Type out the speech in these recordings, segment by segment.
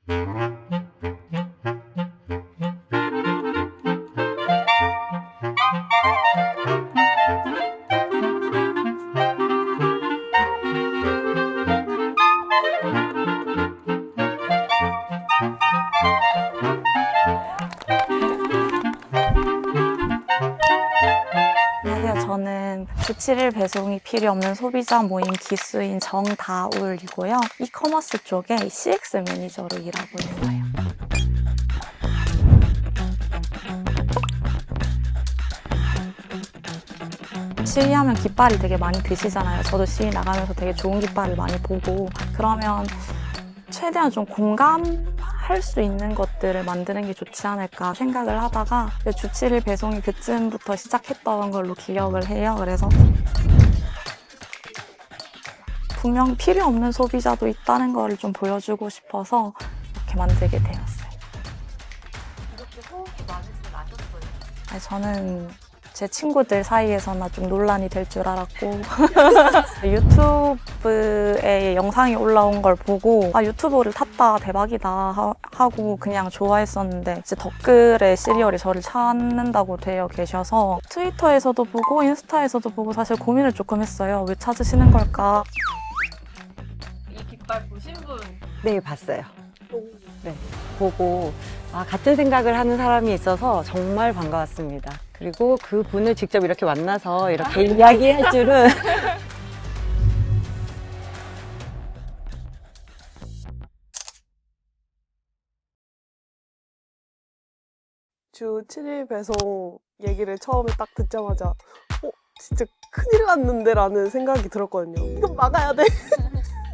안녕하세요. 저는 주 7일 배송이 필요 없는 소비자 모임 기수인 정다울이고요. 이커머스 쪽에 CX 매니저로 일하고 있어요. 시위하면 깃발이 되게 많이 드시잖아요. 저도 시위 나가면서 되게 좋은 깃발을 많이 보고, 그러면 최대한 좀 공감할 수 있는 것들을 만드는 게 좋지 않을까 생각을 하다가 주 7일 배송이 그쯤부터 시작했던 걸로 기억을 해요. 그래서 분명 필요 없는 소비자도 있다는 거를 좀 보여주고 싶어서 이렇게 만들게 되었어요. 이렇게 호흡이 많이 나셨어요? 아니, 저는 제 친구들 사이에서나 좀 논란이 될 줄 알았고 유튜브에 영상이 올라온 걸 보고 유튜브를 탔다 대박이다 하고 그냥 좋아했었는데 이제 댓글에 시리얼이 저를 찾는다고 되어 계셔서 트위터에서도 보고 인스타에서도 보고 사실 고민을 조금 했어요. 왜 찾으시는 걸까? 이 깃발 보신 분? 네, 봤어요. 네, 보고 같은 생각을 하는 사람이 있어서 정말 반가웠습니다. 그리고 그 분을 직접 이렇게 만나서 이렇게 이야기할 줄은 주 7일 배송 얘기를 처음에 딱 듣자마자 진짜 큰일 났는데 라는 생각이 들었거든요. 이건 막아야 돼.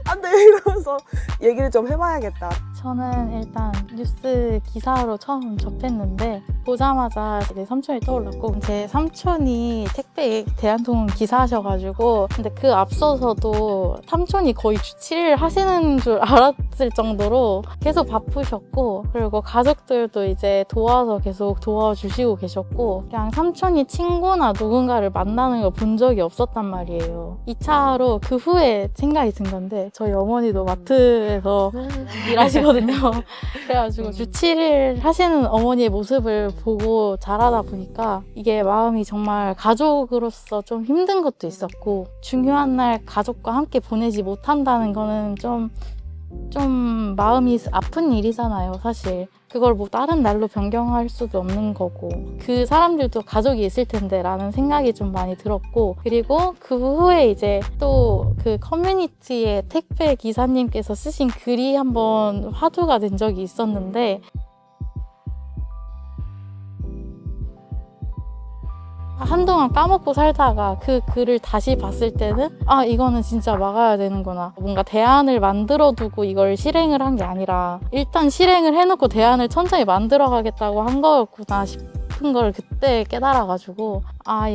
안 돼. 이러면서 얘기를 좀 해봐야겠다. 저는 일단 뉴스 기사로 처음 접했는데 보자마자 제 삼촌이 떠올랐고, 제 삼촌이 택배 대한통운 기사하셔가지고, 근데 그 앞서서도 삼촌이 거의 주 7일 하시는 줄 알았을 정도로 계속 바쁘셨고, 그리고 가족들도 이제 도와서 계속 도와주시고 계셨고, 그냥 삼촌이 친구나 누군가를 만나는 걸 본 적이 없었단 말이에요. 2차로 그 후에 생각이 든 건데, 저희 어머니도 마트에서 일하시거든요. 그래가지고 주 7일 하시는 어머니의 모습을 보고 자라다 보니까 이게 마음이 정말 가족으로서 좀 힘든 것도 있었고, 중요한 날 가족과 함께 보내지 못한다는 거는 좀 마음이 아픈 일이잖아요, 사실. 그걸 뭐 다른 날로 변경할 수도 없는 거고, 그 사람들도 가족이 있을 텐데 라는 생각이 좀 많이 들었고, 그리고 그 후에 이제 또 그 커뮤니티에 택배 기사님께서 쓰신 글이 한번 화두가 된 적이 있었는데, 한동안 까먹고 살다가 그 글을 다시 봤을 때는 이거는 진짜 막아야 되는구나. 뭔가 대안을 만들어두고 이걸 실행을 한 게 아니라 일단 실행을 해놓고 대안을 천천히 만들어가겠다고 한 거였구나 싶은 걸 그때 깨달아가지고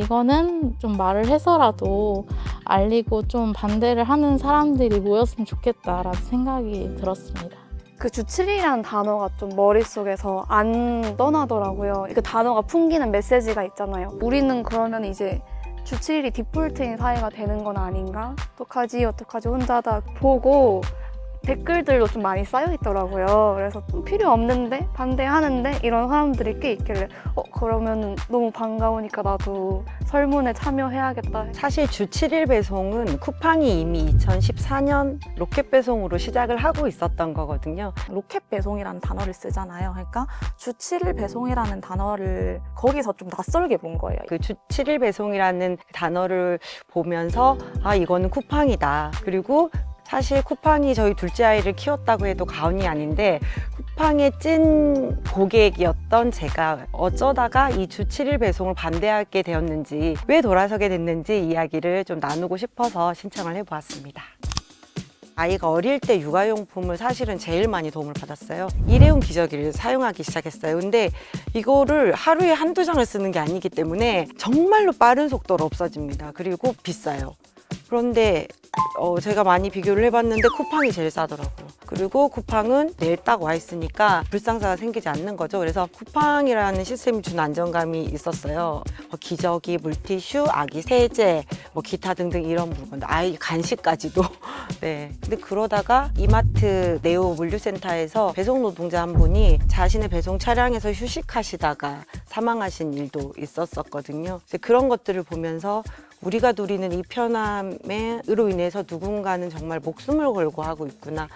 이거는 좀 말을 해서라도 알리고 좀 반대를 하는 사람들이 모였으면 좋겠다라는 생각이 들었습니다. 그 주 7일이라는 단어가 좀 머릿속에서 안 떠나더라고요. 그 단어가 풍기는 메시지가 있잖아요. 우리는 그러면 이제 주 7일이 디폴트인 사회가 되는 건 아닌가? 어떡하지 혼자다 보고 댓글들도 좀 많이 쌓여 있더라고요. 그래서 좀 필요 없는데 반대하는데 이런 사람들이 꽤 있길래 그러면 너무 반가우니까 나도 설문에 참여해야겠다. 사실 주 7일 배송은 쿠팡이 이미 2014년 로켓 배송으로 시작을 하고 있었던 거거든요. 로켓 배송이라는 단어를 쓰잖아요. 그러니까 주 7일 배송이라는 단어를 거기서 좀 낯설게 본 거예요. 그 주 7일 배송이라는 단어를 보면서 이거는 쿠팡이다. 그리고 사실 쿠팡이 저희 둘째 아이를 키웠다고 해도 과언이 아닌데, 쿠팡의 찐 고객이었던 제가 어쩌다가 이 주 7일 배송을 반대하게 되었는지, 왜 돌아서게 됐는지 이야기를 좀 나누고 싶어서 신청을 해보았습니다. 아이가 어릴 때 육아용품을 사실은 제일 많이 도움을 받았어요. 일회용 기저귀를 사용하기 시작했어요. 근데 이거를 하루에 한두 장을 쓰는 게 아니기 때문에 정말로 빠른 속도로 없어집니다. 그리고 비싸요. 그런데 제가 많이 비교를 해봤는데 쿠팡이 제일 싸더라고요. 그리고 쿠팡은 내일 딱 와 있으니까 불상사가 생기지 않는 거죠. 그래서 쿠팡이라는 시스템이 준 안정감이 있었어요. 기저귀, 물티슈, 아기 세제, 기타 등등 이런 물건들, 아이 간식까지도. 네. 근데 그러다가 이마트 네오 물류센터에서 배송 노동자 한 분이 자신의 배송 차량에서 휴식하시다가 사망하신 일도 있었었거든요. 그런 것들을 보면서 우리가 누리는 이 편함으로 인해서 누군가는 정말 목숨을 걸고 하고 있구나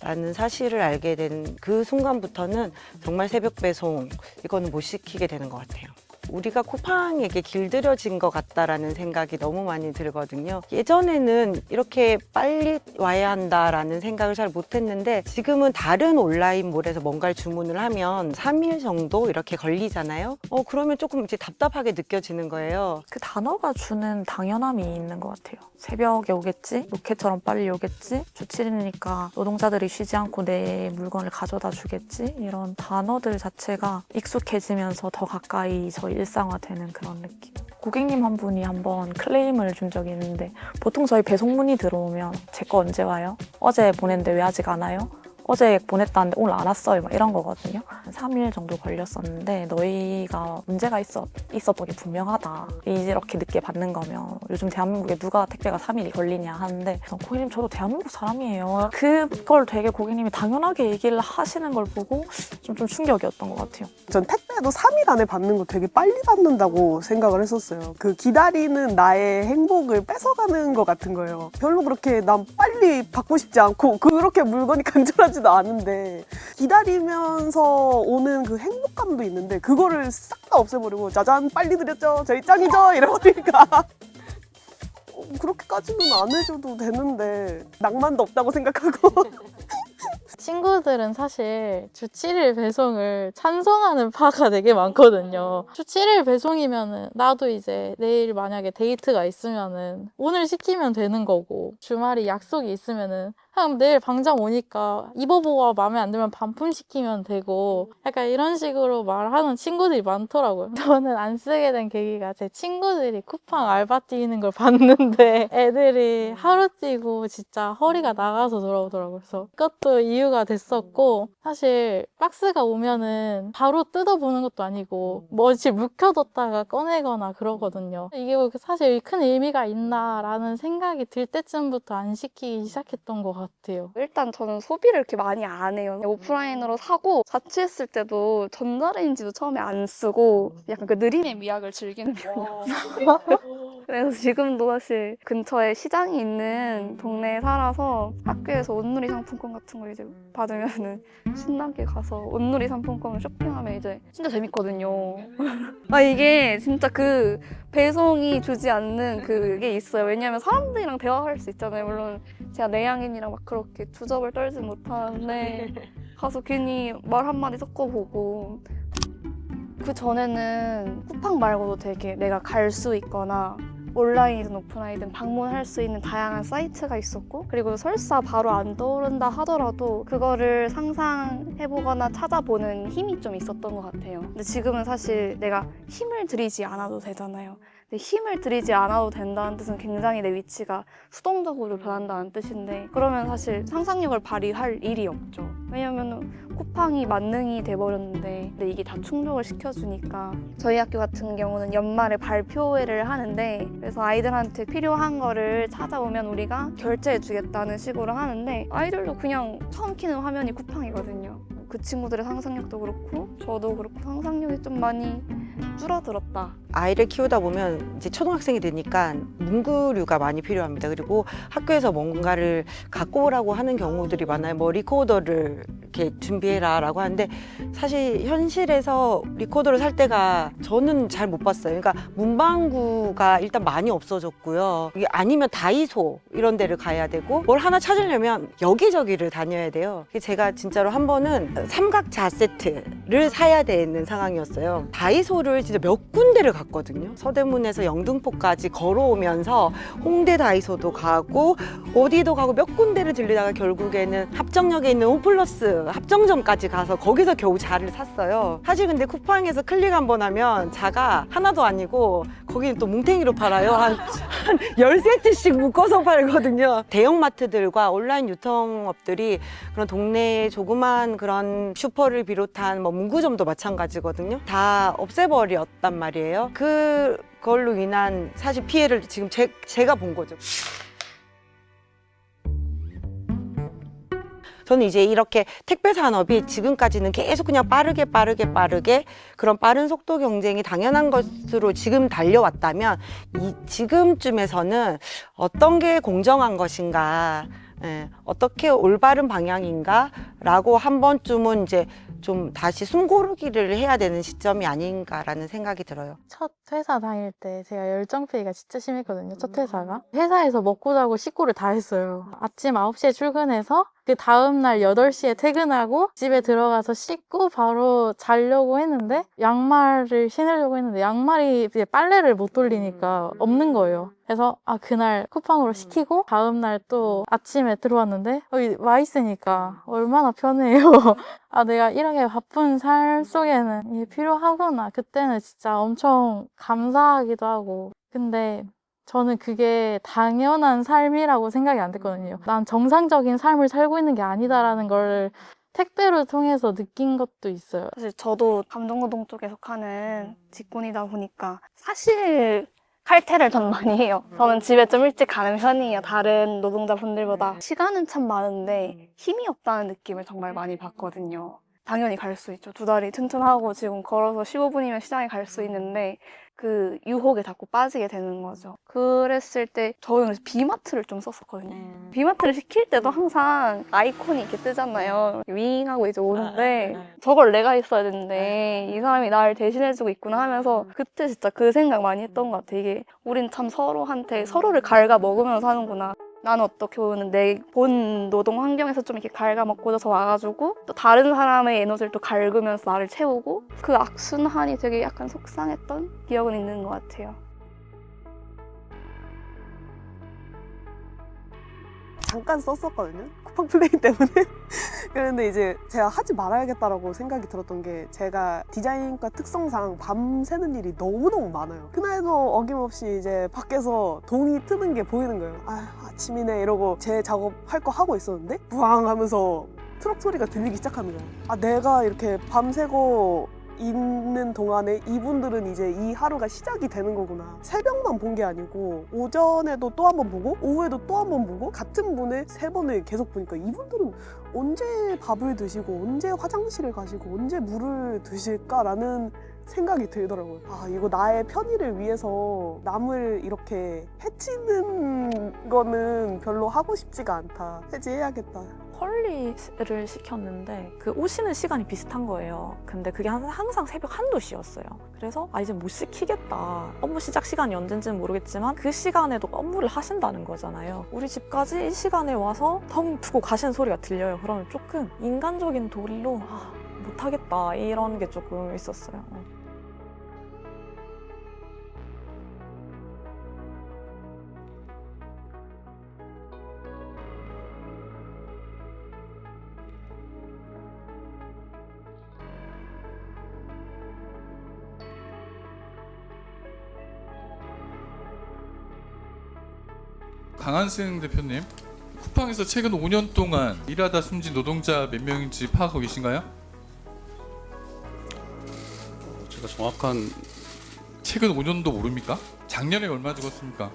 라는 사실을 알게 된 그 순간부터는 정말 새벽 배송 이거는 못 시키게 되는 것 같아요. 우리가 쿠팡에게 길들여진 것 같다라는 생각이 너무 많이 들거든요. 예전에는 이렇게 빨리 와야 한다라는 생각을 잘 못했는데 지금은 다른 온라인몰에서 뭔가를 주문을 하면 3일 정도 이렇게 걸리잖아요. 그러면 조금 이제 답답하게 느껴지는 거예요. 그 단어가 주는 당연함이 있는 것 같아요. 새벽에 오겠지? 로켓처럼 빨리 오겠지? 주 7일이니까 노동자들이 쉬지 않고 내 물건을 가져다 주겠지? 이런 단어들 자체가 익숙해지면서 더 가까이 저희 일상화되는 그런 느낌. 고객님 한 분이 한번 클레임을 준 적이 있는데 보통 저희 배송문이 들어오면 제 거 언제 와요? 어제 보냈는데 왜 아직 안 와요? 어제 보냈다는데 오늘 안 왔어요. 막 이런 거거든요. 한 3일 정도 걸렸었는데 너희가 문제가 있었던 게 분명하다. 이렇게 늦게 받는 거면 요즘 대한민국에 누가 택배가 3일이 걸리냐 하는데 고객님 저도 대한민국 사람이에요. 그걸 되게 고객님이 당연하게 얘기를 하시는 걸 보고 좀 충격이었던 것 같아요. 전 택배도 3일 안에 받는 거 되게 빨리 받는다고 생각을 했었어요. 그 기다리는 나의 행복을 뺏어가는 것 같은 거예요. 별로 그렇게 난 빨리 받고 싶지 않고 그렇게 물건이 간절하지도 않은데 기다리면서 오는 그 행복감도 있는데 그거를 싹 다 없애버리고 짜잔 빨리 드렸죠 저희 짱이죠 이러니까 그렇게까지는 안 해줘도 되는데 낭만도 없다고 생각하고 친구들은 사실 주 7일 배송을 찬성하는 파가 되게 많거든요. 주 7일 배송이면은 나도 이제 내일 만약에 데이트가 있으면은 오늘 시키면 되는 거고 주말이 약속이 있으면은 그냥 내일 당장 오니까 입어보고 마음에 안 들면 반품시키면 되고 약간 이런 식으로 말하는 친구들이 많더라고요. 저는 안 쓰게 된 계기가 제 친구들이 쿠팡 알바 뛰는 걸 봤는데 애들이 하루 뛰고 진짜 허리가 나가서 돌아오더라고요. 그래서 그것도 이유가 됐었고 사실 박스가 오면은 바로 뜯어보는 것도 아니고 뭐지 묵혀뒀다가 꺼내거나 그러거든요. 이게 사실 큰 의미가 있나라는 생각이 들 때쯤부터 안 시키기 시작했던 것 같아요. 일단 저는 소비를 이렇게 많이 안 해요. 오프라인으로 사고 자취했을 때도 전자레인지도 처음에 안 쓰고 약간 그 느림의 미학을 즐기는 편이었어요. 그래서 지금도 사실 근처에 시장이 있는 동네에 살아서 학교에서 온누리 상품권 같은 거 이제 받으면은 신나게 가서 온누리 상품권을 쇼핑하면 이제 진짜 재밌거든요. 이게 진짜 그 배송이 주지 않는 그게 있어요. 왜냐면 사람들이랑 대화할 수 있잖아요. 물론 제가 내향인이랑 막 그렇게 주접을 떨진 못하는데 가서 괜히 말 한마디 섞어보고 그 전에는 쿠팡 말고도 되게 내가 갈 수 있거나 온라인이든 오프라인이든 방문할 수 있는 다양한 사이트가 있었고 그리고 설사 바로 안 떠오른다 하더라도 그거를 상상해보거나 찾아보는 힘이 좀 있었던 것 같아요. 근데 지금은 사실 내가 힘을 들이지 않아도 되잖아요. 근데 힘을 들이지 않아도 된다는 뜻은 굉장히 내 위치가 수동적으로 변한다는 뜻인데 그러면 사실 상상력을 발휘할 일이 없죠. 왜냐면 쿠팡이 만능이 돼버렸는데 근데 이게 다 충족을 시켜주니까 저희 학교 같은 경우는 연말에 발표회를 하는데 그래서 아이들한테 필요한 거를 찾아오면 우리가 결제해주겠다는 식으로 하는데 아이들도 그냥 처음 키는 화면이 쿠팡이거든요. 그 친구들의 상상력도 그렇고 저도 그렇고 상상력이 좀 많이 줄어들었다. 아이를 키우다 보면 이제 초등학생이 되니까 문구류가 많이 필요합니다. 그리고 학교에서 뭔가를 갖고 오라고 하는 경우들이 많아요. 뭐 리코더를 이렇게 준비해라 라고 하는데 사실 현실에서 리코더를 살 때가 저는 잘 못 봤어요. 그러니까 문방구가 일단 많이 없어졌고요. 이게 아니면 다이소 이런 데를 가야 되고 뭘 하나 찾으려면 여기저기를 다녀야 돼요. 제가 진짜로 한 번은 삼각 자 세트를 사야 되는 상황이었어요. 다이소를 진짜 몇 군데를 갔거든요. 서대문에서 영등포까지 걸어오면서 홍대 다이소도 가고 어디도 가고 몇 군데를 들리다가 결국에는 합정역에 있는 홈플러스 합정점까지 가서 거기서 겨우 자를 샀어요. 사실 근데 쿠팡에서 클릭 한번 하면 자가 하나도 아니고 거기는 또 뭉탱이로 팔아요. 한 10세트씩 묶어서 팔거든요. 대형마트들과 온라인 유통업들이 그런 동네의 조그만 그런 슈퍼를 비롯한 뭐 문구점도 마찬가지거든요. 다 없애버렸단 말이에요. 그걸로 인한 사실 피해를 지금 제가 본 거죠. 저는 이제 이렇게 택배 산업이 지금까지는 계속 그냥 빠르게 그런 빠른 속도 경쟁이 당연한 것으로 지금 달려왔다면 지금쯤에서는 어떤 게 공정한 것인가, 어떻게 올바른 방향인가 라고 한 번쯤은 이제 좀 다시 숨고르기를 해야 되는 시점이 아닌가라는 생각이 들어요. 첫 회사 다닐 때 제가 열정페이가 진짜 심했거든요. 첫 회사가. 회사에서 먹고 자고 씻고를 다 했어요. 아침 9시에 출근해서 그 다음날 8시에 퇴근하고 집에 들어가서 씻고 바로 자려고 했는데 양말을 신으려고 했는데 양말이 이제 빨래를 못 돌리니까 없는 거예요. 그래서 그날 쿠팡으로 시키고 다음날 또 아침에 들어왔는데 여기 와 있으니까 얼마나 편해요. 내가 이렇게 바쁜 삶 속에는 이게 필요하구나. 그때는 진짜 엄청 감사하기도 하고. 근데 저는 그게 당연한 삶이라고 생각이 안 됐거든요. 난 정상적인 삶을 살고 있는 게 아니다라는 걸 택배를 통해서 느낀 것도 있어요. 사실 저도 감정노동 쪽에 속하는 직군이다 보니까 사실 칼퇴를 전 많이 해요. 저는 집에 좀 일찍 가는 편이에요. 다른 노동자분들보다. 시간은 참 많은데 힘이 없다는 느낌을 정말 많이 받거든요. 당연히 갈 수 있죠. 2다리 튼튼하고 지금 걸어서 15분이면 시장에 갈 수 있는데 그 유혹에 자꾸 빠지게 되는 거죠. 그랬을 때 저는 그래서 비마트를 좀 썼었거든요. 비마트를 시킬 때도 항상 아이콘이 이렇게 뜨잖아요. 윙하고 이제 오는데 저걸 내가 있어야 되는데 이 사람이 나를 대신해주고 있구나 하면서 그때 진짜 그 생각 많이 했던 것 같아요. 이게 우린 참 서로한테 서로를 갉아 먹으면서 사는구나. 나는 어떻게 보면 내 본 노동 환경에서 좀 이렇게 갉아먹고져서 와가지고 또 다른 사람의 에너지를 또 갉으면서 나를 채우고 그 악순환이 되게 약간 속상했던 기억은 있는 것 같아요. 잠깐 썼었거든요. 쿠팡 플레이 때문에. 그런데 이제 제가 하지 말아야겠다라고 생각이 들었던 게 제가 디자인과 특성상 밤새는 일이 너무너무 많아요. 그날도 어김없이 이제 밖에서 동이 트는 게 보이는 거예요. 아침이네 이러고 제 작업할 거 하고 있었는데 부앙 하면서 트럭 소리가 들리기 시작하는 거예요. 내가 이렇게 밤새고 있는 동안에 이분들은 이제 이 하루가 시작이 되는 거구나. 새벽만 본 게 아니고 오전에도 또 한 번 보고 오후에도 또 한 번 보고 같은 분을 3번을 계속 보니까 이분들은 언제 밥을 드시고 언제 화장실을 가시고 언제 물을 드실까라는 생각이 들더라고요. 이거 나의 편의를 위해서 남을 이렇게 해치는 거는 별로 하고 싶지가 않다. 해지해야겠다. 컬리를 시켰는데 그 오시는 시간이 비슷한 거예요. 근데 그게 항상 새벽 1~2시였어요. 그래서 이제 못 시키겠다. 업무 시작 시간이 언젠지는 모르겠지만 그 시간에도 업무를 하신다는 거잖아요. 우리 집까지 이 시간에 와서 덩 두고 가시는 소리가 들려요. 그러면 조금 인간적인 도리로 못하겠다 이런 게 조금 있었어요. 강한승 대표님, 쿠팡에서 최근 5년 동안 일하다 숨진 노동자 몇 명인지 파악하고 계신가요? 제가 정확한 최근 5년도 모릅니까? 작년에 얼마 죽었습니까?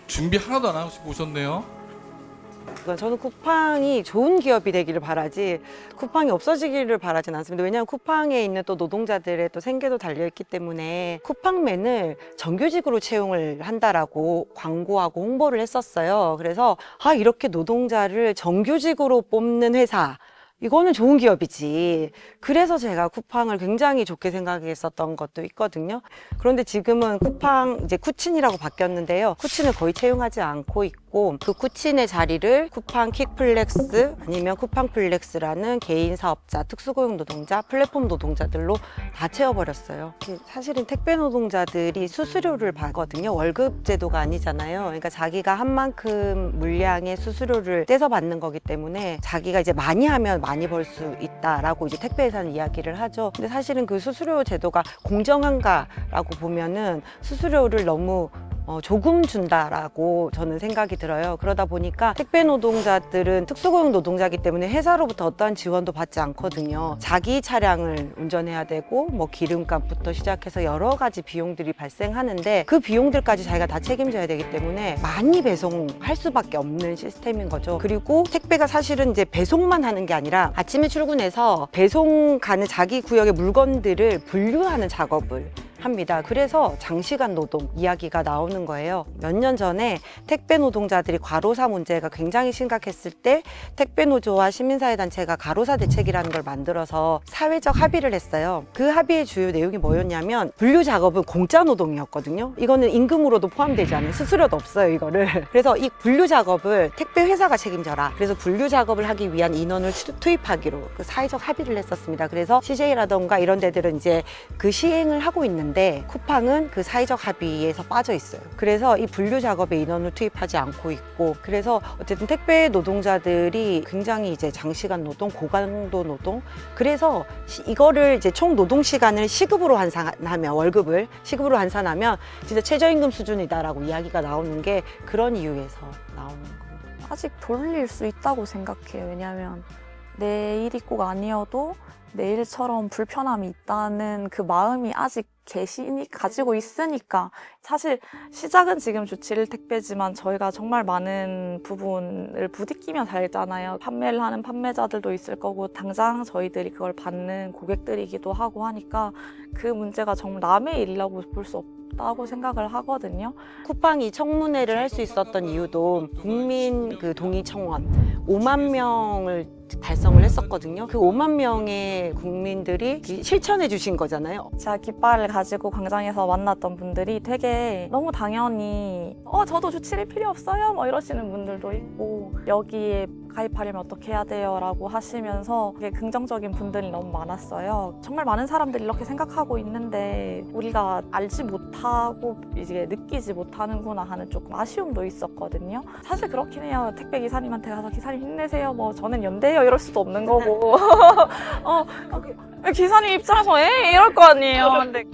준비 하나도 안 하시고 오셨네요. 저는 쿠팡이 좋은 기업이 되기를 바라지 쿠팡이 없어지기를 바라진 않습니다. 왜냐하면 쿠팡에 있는 또 노동자들의 또 생계도 달려있기 때문에 쿠팡맨을 정규직으로 채용을 한다라고 광고하고 홍보를 했었어요. 그래서 이렇게 노동자를 정규직으로 뽑는 회사, 이거는 좋은 기업이지. 그래서 제가 쿠팡을 굉장히 좋게 생각했었던 것도 있거든요. 그런데 지금은 쿠팡 이제 쿠친이라고 바뀌었는데요. 쿠친을 거의 채용하지 않고 있고 있고 그 쿠친의 자리를 쿠팡 킥플렉스 아니면 쿠팡 플렉스라는 개인 사업자, 특수고용 노동자, 플랫폼 노동자들로 다 채워버렸어요. 사실은 택배 노동자들이 수수료를 받거든요. 월급 제도가 아니잖아요. 그러니까 자기가 한 만큼 물량의 수수료를 떼서 받는 거기 때문에 자기가 이제 많이 하면 많이 벌 수 있다라고 이제 택배회사는 이야기를 하죠. 근데 사실은 그 수수료 제도가 공정한가라고 보면은 수수료를 너무 조금 준다라고 저는 생각이 들어요. 그러다 보니까 택배 노동자들은 특수고용 노동자이기 때문에 회사로부터 어떠한 지원도 받지 않거든요. 자기 차량을 운전해야 되고 뭐 기름값부터 시작해서 여러 가지 비용들이 발생하는데 그 비용들까지 자기가 다 책임져야 되기 때문에 많이 배송할 수밖에 없는 시스템인 거죠. 그리고 택배가 사실은 이제 배송만 하는 게 아니라 아침에 출근해서 배송 가는 자기 구역의 물건들을 분류하는 작업을 합니다. 그래서 장시간 노동 이야기가 나오는 거예요. 몇 년 전에 택배 노동자들이 과로사 문제가 굉장히 심각했을 때 택배 노조와 시민사회단체가 과로사 대책이라는 걸 만들어서 사회적 합의를 했어요. 그 합의의 주요 내용이 뭐였냐면 분류 작업은 공짜 노동이었거든요. 이거는 임금으로도 포함되지 않아요. 수수료도 없어요, 이거를. 그래서 이 분류 작업을 택배 회사가 책임져라. 그래서 분류 작업을 하기 위한 인원을 투입하기로 그 사회적 합의를 했었습니다. 그래서 CJ라던가 이런 데들은 이제 그 시행을 하고 있는데 쿠팡은 그 사회적 합의에서 빠져 있어요. 그래서 이 분류 작업에 인원을 투입하지 않고 있고, 그래서 어쨌든 택배 노동자들이 굉장히 이제 장시간 노동, 고강도 노동, 그래서 이거를 이제 총 노동 시간을 시급으로 환산하면, 월급을 시급으로 환산하면 진짜 최저임금 수준이다라고 이야기가 나오는 게 그런 이유에서 나오는 겁니다. 아직 돌릴 수 있다고 생각해요. 왜냐하면 내일이 꼭 아니어도 내일처럼 불편함이 있다는 그 마음이 아직 가지고 있으니까. 사실 시작은 지금 주 7일 택배지만 저희가 정말 많은 부분을 부딪히며 살잖아요. 판매를 하는 판매자들도 있을 거고 당장 저희들이 그걸 받는 고객들이기도 하고 하니까 그 문제가 정말 남의 일이라고 볼 수 없다고 생각을 하거든요. 쿠팡이 청문회를 할 수 있었던 이유도 국민 그 동의 청원 5만 명을 달성을 했었거든요. 그 5만 명의 국민들이 실천해 주신 거잖아요. 제가 깃발을 가지고 광장에서 만났던 분들이 되게 너무 당연히 저도 주 7일 필요 없어요 뭐 이러시는 분들도 있고, 여기에 가입하려면 어떻게 해야 돼요? 라고 하시면서 되게 긍정적인 분들이 너무 많았어요. 정말 많은 사람들이 이렇게 생각하고 있는데 우리가 알지 못하고 이제 느끼지 못하는구나 하는 조금 아쉬움도 있었거든요. 사실 그렇긴 해요. 택배 기사님한테 가서 기사님 힘내세요 뭐 저는 연대요 이럴 수도 없는 거고 기사님 입장에서 이럴 거 아니에요. 근데